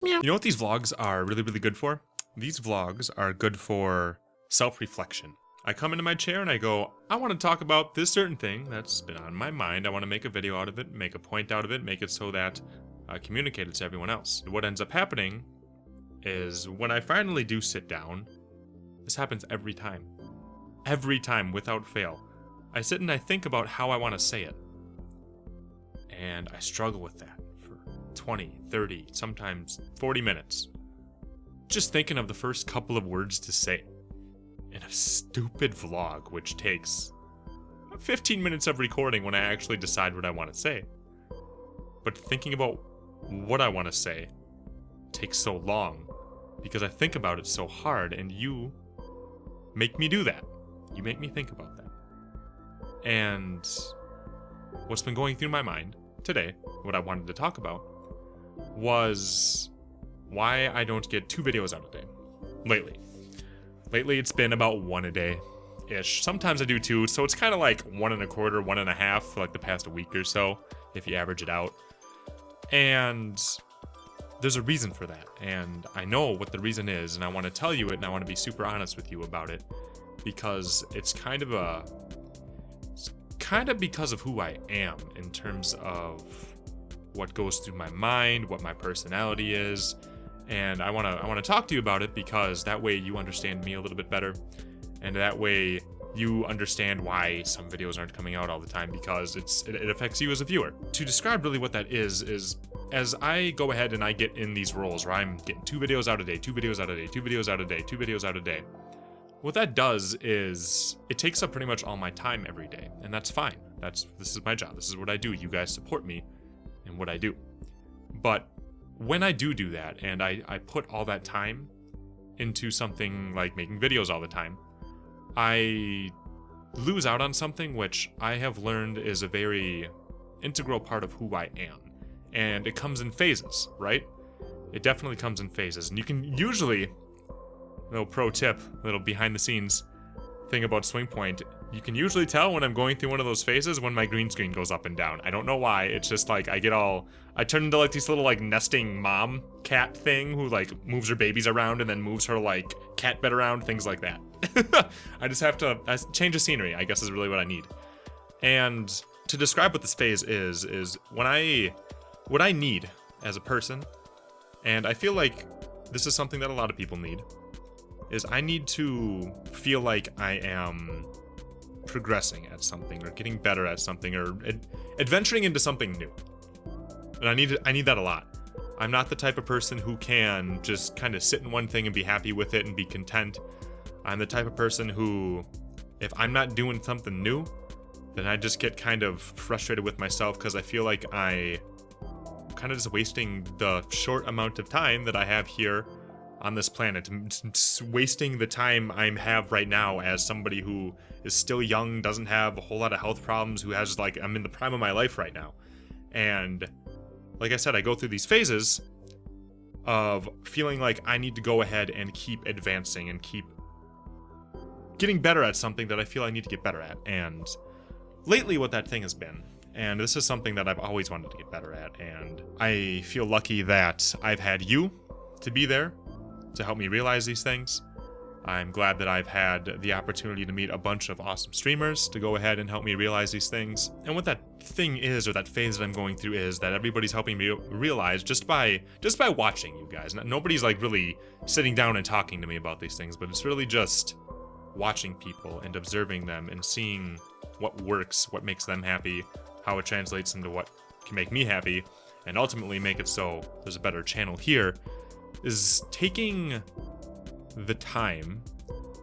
You know what these vlogs are really, really good for? These vlogs are good for self-reflection. I come into my chair and I go, I want to talk about this certain thing that's been on my mind. I want to make a video out of it, make a point out of it, make it so that I communicate it to everyone else. What ends up happening is when I finally do sit down, this happens every time. Every time, without fail. I sit and I think about how I want to say it. And I struggle with that for 20, 30, sometimes 40 minutes. Just thinking of the first couple of words to say in a stupid vlog, which takes 15 minutes of recording when I actually decide what I want to say. But thinking about what I want to say takes so long because I think about it so hard, and you make me do that. You make me think about that. And what's been going through my mind today, what I wanted to talk about, was why I don't get 2 videos out a day lately. Lately, it's been about 1 a day-ish. Sometimes I do 2, so it's kind of like 1 1/4, 1 1/2 for like the past week or so, if you average it out. And there's a reason for that, and I know what the reason is, and I want to tell you it, and I want to be super honest with you about it, because it's kind of because of who I am in terms of what goes through my mind, what my personality is. And I want to talk to you about it because that way you understand me a little bit better, and that way you understand why some videos aren't coming out all the time, because it affects you as a viewer. To describe really what that is as I go ahead and I get in these roles where I'm getting 2 videos out a day, 2 videos out a day, 2 videos out a day, 2 videos out a day. What that does is it takes up pretty much all my time every day, and that's fine. This is my job. This is what I do. You guys support me in what I do. But when I do that, and I put all that time into something like making videos all the time, I lose out on something which I have learned is a very integral part of who I am. And it comes in phases, right? It definitely comes in phases. And you can usually, little pro tip, little behind the scenes thing about SwingPoynt, you can usually tell when I'm going through one of those phases when my green screen goes up and down. I don't know why. It's just like I turn into like this little like nesting mom cat thing who like moves her babies around and then moves her like cat bed around, things like that. I just have to change the scenery, I guess, is really what I need. And to describe what this phase is what I need as a person, and I feel like this is something that a lot of people need, is I need to feel like I am progressing at something or getting better at something or adventuring into something new. And I need that a lot. I'm not the type of person who can just kind of sit in one thing and be happy with it and be content. I'm the type of person who, if I'm not doing something new, then I just get kind of frustrated with myself because I feel like I'm kind of just wasting the short amount of time that I have here on this planet. Just wasting the time I have right now as somebody who is still young, doesn't have a whole lot of health problems, who has like, I'm in the prime of my life right now. And like I said, I go through these phases of feeling like I need to go ahead and keep advancing and keep getting better at something that I feel I need to get better at. And lately what that thing has been, and this is something that I've always wanted to get better at, and I feel lucky that I've had you to be there to help me realize these things. I'm glad that I've had the opportunity to meet a bunch of awesome streamers to go ahead and help me realize these things. And what that thing is, or that phase that I'm going through, is that everybody's helping me realize just by watching you guys. Nobody's like really sitting down and talking to me about these things, but it's really just watching people and observing them and seeing what works, what makes them happy, how it translates into what can make me happy, and ultimately make it so there's a better channel here, is taking the time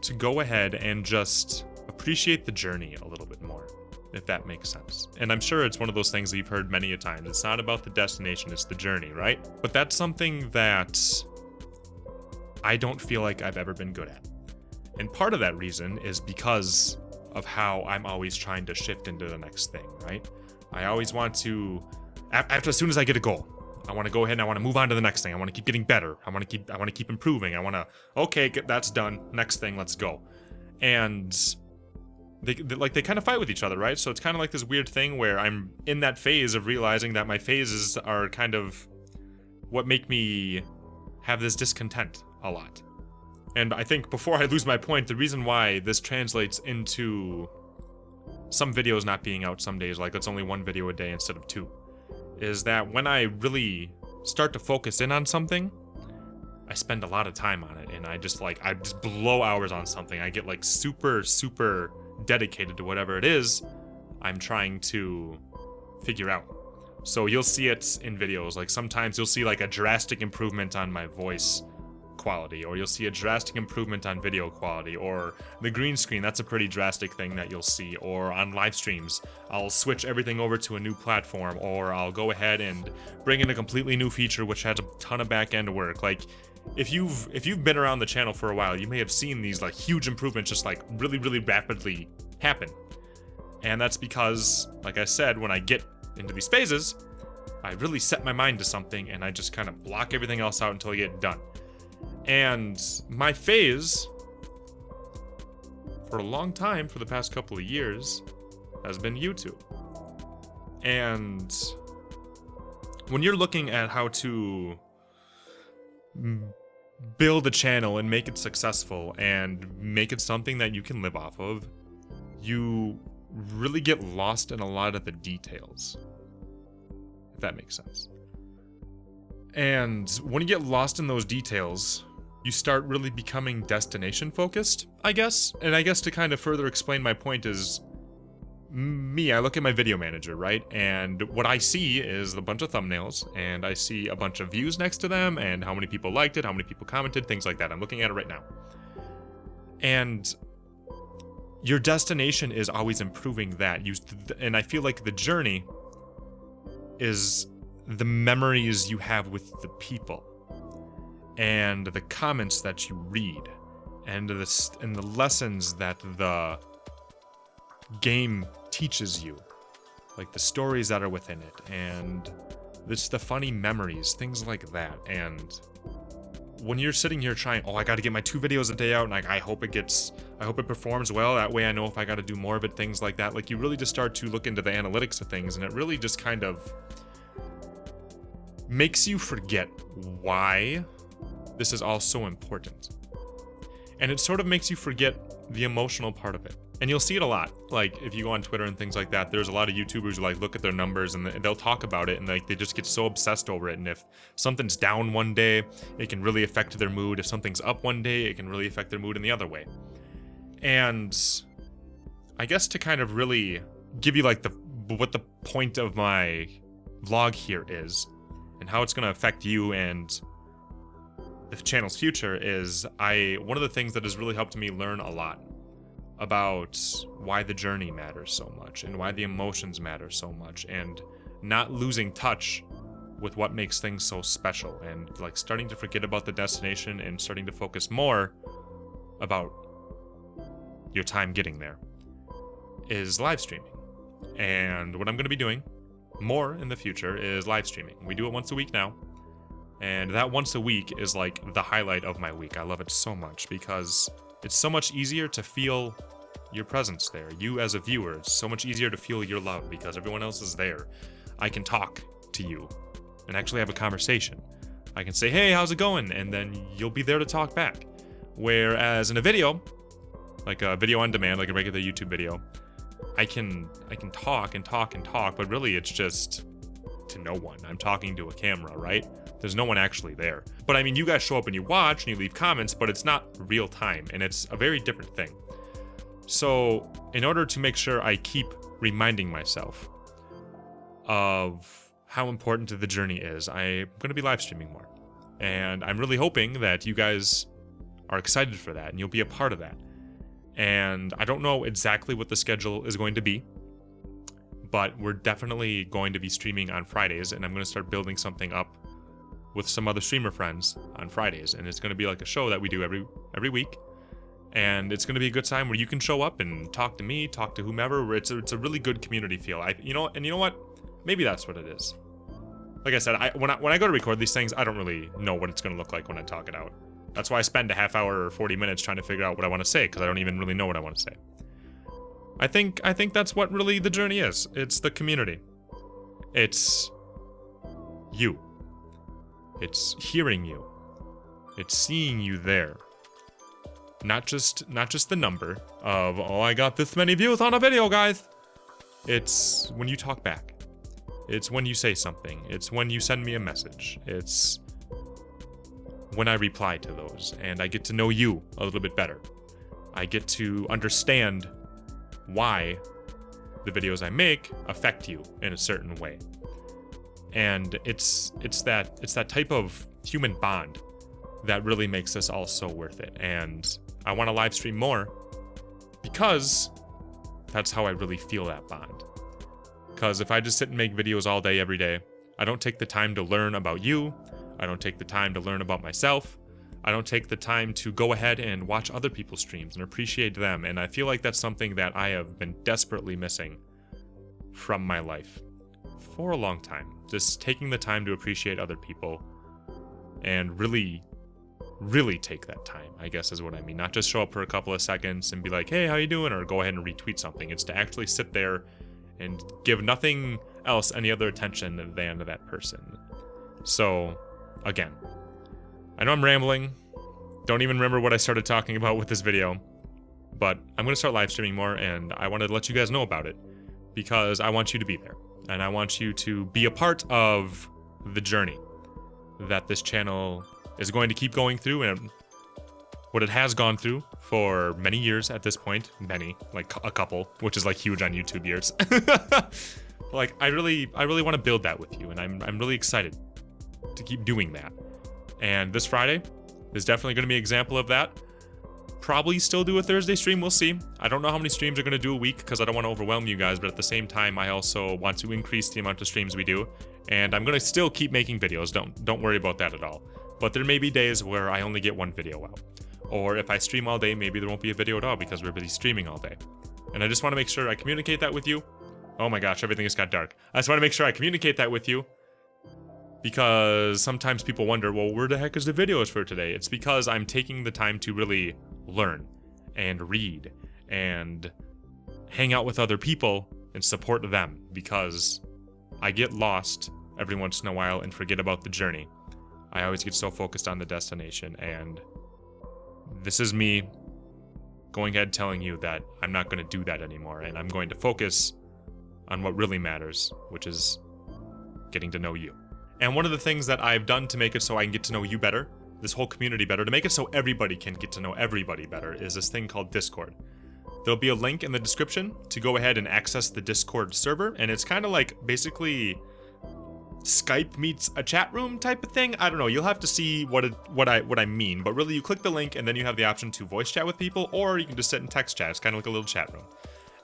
to go ahead and just appreciate the journey a little bit more, if that makes sense. And I'm sure it's one of those things that you've heard many a times. It's not about the destination, it's the journey, right? But that's something that I don't feel like I've ever been good at. And part of that reason is because of how I'm always trying to shift into the next thing, right? I always want to, as soon as I get a goal, I want to go ahead and I want to move on to the next thing. I want to keep getting better. I want to keep improving. I want to, okay, that's done. Next thing, let's go. And they kind of fight with each other, right? So it's kind of like this weird thing where I'm in that phase of realizing that my phases are kind of what make me have this discontent a lot. And I think before I lose my point, the reason why this translates into some videos not being out some days, like it's only one video a day instead of 2, is that when I really start to focus in on something, I spend a lot of time on it, and I just blow hours on something. I get like super dedicated to whatever it is I'm trying to figure out. So you'll see it in videos, like sometimes you'll see like a drastic improvement on my voice quality, or you'll see a drastic improvement on video quality, or the green screen, that's a pretty drastic thing that you'll see, or on live streams, I'll switch everything over to a new platform, or I'll go ahead and bring in a completely new feature which has a ton of back-end work. Like, if you've been around the channel for a while, you may have seen these like huge improvements just like really rapidly happen. And that's because, like I said, when I get into these phases, I really set my mind to something and I just kind of block everything else out until I get done. And my phase, for a long time, for the past couple of years, has been YouTube. And when you're looking at how to build a channel and make it successful and make it something that you can live off of, you really get lost in a lot of the details, if that makes sense. And when you get lost in those details, you start really becoming destination focused, I guess. And I guess to kind of further explain my point is, I look at my video manager, right? And what I see is a bunch of thumbnails, and I see a bunch of views next to them, and how many people liked it, how many people commented, things like that. I'm looking at it right now. And your destination is always improving that. And I feel like the journey is the memories you have with the people, and the comments that you read, and the lessons that the game teaches you, like the stories that are within it, and it's the funny memories, things like that. And when you're sitting here trying, I got to get my 2 videos a day out, and I hope it performs well, that way I know if I got to do more of it, things like that. Like, you really just start to look into the analytics of things, and it really just kind of makes you forget why this is all so important. And it sort of makes you forget the emotional part of it. And you'll see it a lot. Like, if you go on Twitter and things like that, there's a lot of YouTubers who like look at their numbers and they'll talk about it, and like they just get so obsessed over it. And if something's down one day, it can really affect their mood. If something's up one day, it can really affect their mood in the other way. And I guess to kind of really give you like what the point of my vlog here is, and how it's going to affect you and the channel's future, is one of the things that has really helped me learn a lot about why the journey matters so much, and why the emotions matter so much, and not losing touch with what makes things so special, and like starting to forget about the destination and starting to focus more about your time getting there, is live streaming. And what I'm going to be doing more in the future is live streaming. We do it once a week now, and that once a week is like the highlight of my week. I love it so much because it's so much easier to feel your presence there. You as a viewer, it's so much easier to feel your love because everyone else is there. I can talk to you and actually have a conversation. I can say, hey, how's it going? And then you'll be there to talk back. Whereas in a video, like a video on demand, like a regular YouTube video, I can talk and talk and talk, but really it's just to no one. I'm talking to a camera, right? There's no one actually there. But I mean, you guys show up and you watch and you leave comments, but it's not real time, and it's a very different thing. So in order to make sure I keep reminding myself of how important the journey is, I'm going to be live streaming more. And I'm really hoping that you guys are excited for that and you'll be a part of that. And I don't know exactly what the schedule is going to be, but we're definitely going to be streaming on Fridays, and I'm going to start building something up with some other streamer friends on Fridays, and it's going to be like a show that we do every week, and it's going to be a good time where you can show up and talk to me, talk to whomever. It's a really good community feel. You know what? Maybe that's what it is. Like I said, when I go to record these things, I don't really know what it's going to look like when I talk it out. That's why I spend a half hour or 40 minutes trying to figure out what I want to say, because I don't even really know what I want to say. I think that's what really the journey is. It's the community. It's you. It's hearing you. It's seeing you there. Not just the number of, oh, I got this many views on a video, guys. It's when you talk back. It's when you say something. It's when you send me a message. It's when I reply to those, and I get to know you a little bit better. I get to understand why the videos I make affect you in a certain way. And it's that type of human bond that really makes this all so worth it. And I want to live stream more because that's how I really feel that bond. Because if I just sit and make videos all day, every day, I don't take the time to learn about you. I don't take the time to learn about myself. I don't take the time to go ahead and watch other people's streams and appreciate them. And I feel like that's something that I have been desperately missing from my life for a long time. Just taking the time to appreciate other people and really take that time, I guess is what I mean. Not just show up for a couple of seconds and be like, hey, how you doing? Or go ahead and retweet something. It's to actually sit there and give nothing else any other attention than to that person. So, again, I know I'm rambling. Don't even remember what I started talking about with this video. But I'm going to start live streaming more, and I wanted to let you guys know about it because I want you to be there. And I want you to be a part of the journey that this channel is going to keep going through, and what it has gone through for many years at this point. Many, like a couple, which is like huge on YouTube years. Like, I really want to build that with you, and I'm really excited to keep doing that. And this Friday is definitely going to be an example of that. Probably still do a Thursday stream, we'll see. I don't know how many streams are going to do a week because I don't want to overwhelm you guys, but at the same time, I also want to increase the amount of streams we do. And I'm going to still keep making videos, don't worry about that at all. But there may be days where I only get one video out. Or if I stream all day, maybe there won't be a video at all because we're busy streaming all day. And I just want to make sure I communicate that with you. Oh my gosh, everything just got dark. I just want to make sure I communicate that with you because sometimes people wonder, well, where the heck is the videos for today? It's because I'm taking the time to really learn and read and hang out with other people and support them because I get lost every once in a while and forget about the journey. I always get so focused on the destination, and this is me going ahead telling you that I'm not going to do that anymore, and I'm going to focus on what really matters, which is getting to know you. And one of the things that I've done to make it so I can get to know you better, this whole community better, to make it so everybody can get to know everybody better, is this thing called Discord. There'll be a link in the description to go ahead and access the Discord server, and it's kind of like basically Skype meets a chat room type of thing. I don't know, you'll have to see what I mean, but really you click the link and then you have the option to voice chat with people, or you can just sit and text chat. It's kind of like a little chat room.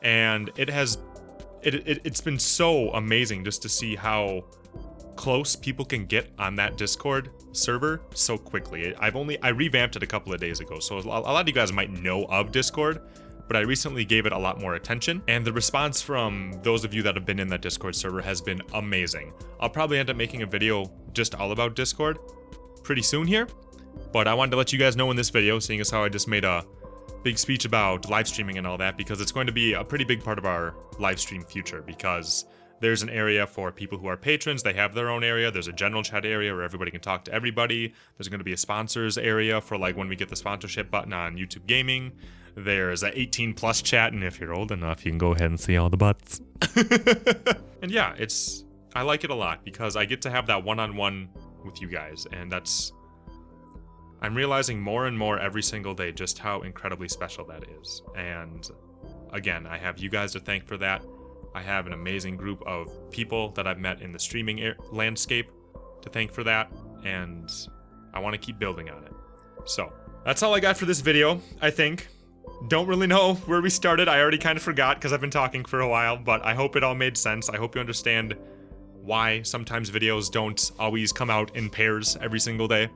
And it's been so amazing just to see how close people can get on that Discord server so quickly. I revamped it a couple of days ago, so a lot of you guys might know of Discord, but I recently gave it a lot more attention, and the response from those of you that have been in that Discord server has been amazing. I'll probably end up making a video just all about Discord pretty soon here, but I wanted to let you guys know in this video, seeing as how I just made a big speech about live streaming and all that, because it's going to be a pretty big part of our live stream future, because there's an area for people who are patrons. They have their own area. There's a general chat area where everybody can talk to everybody. There's going to be a sponsors area for like when we get the sponsorship button on YouTube Gaming. There's a 18 plus chat, and if you're old enough, you can go ahead and see all the butts. And yeah, I like it a lot because I get to have that one-on-one with you guys, and I'm realizing more and more every single day just how incredibly special that is. And again, I have you guys to thank for that. I have an amazing group of people that I've met in the streaming landscape to thank for that, and I want to keep building on it. So that's all I got for this video, I think. Don't really know where we started. I already kind of forgot because I've been talking for a while, but I hope it all made sense. I hope you understand why sometimes videos don't always come out in pairs every single day.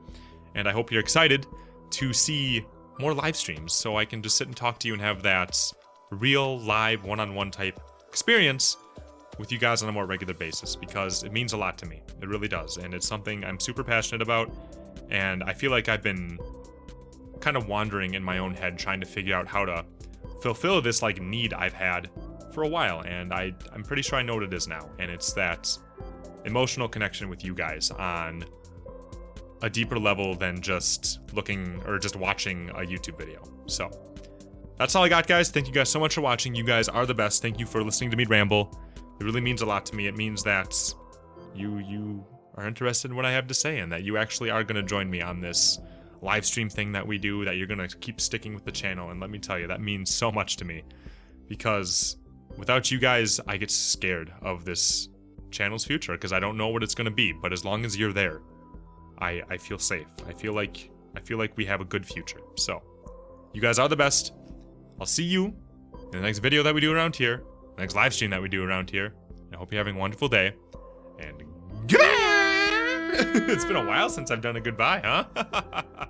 And I hope you're excited to see more live streams so I can just sit and talk to you and have that real live one-on-one type experience with you guys on a more regular basis, because it means a lot to me. It really does. And it's something I'm super passionate about. And I feel like I've been kind of wandering in my own head trying to figure out how to fulfill this like need I've had for a while. And I'm pretty sure I know what it is now. And it's that emotional connection with you guys on a deeper level than just looking or just watching a YouTube video. So that's all I got, guys. Thank you guys so much for watching. You guys are the best. Thank you for listening to me ramble. It really means a lot to me. It means that you are interested in what I have to say and that you actually are going to join me on this live stream thing that we do, that you're going to keep sticking with the channel. And let me tell you, that means so much to me, because without you guys, I get scared of this channel's future because I don't know what it's going to be. But as long as you're there, I feel safe. I feel like we have a good future. So you guys are the best. I'll see you in the next video that we do around here, the next live stream that we do around here. I hope you're having a wonderful day. And goodbye! It's been a while since I've done a goodbye, huh?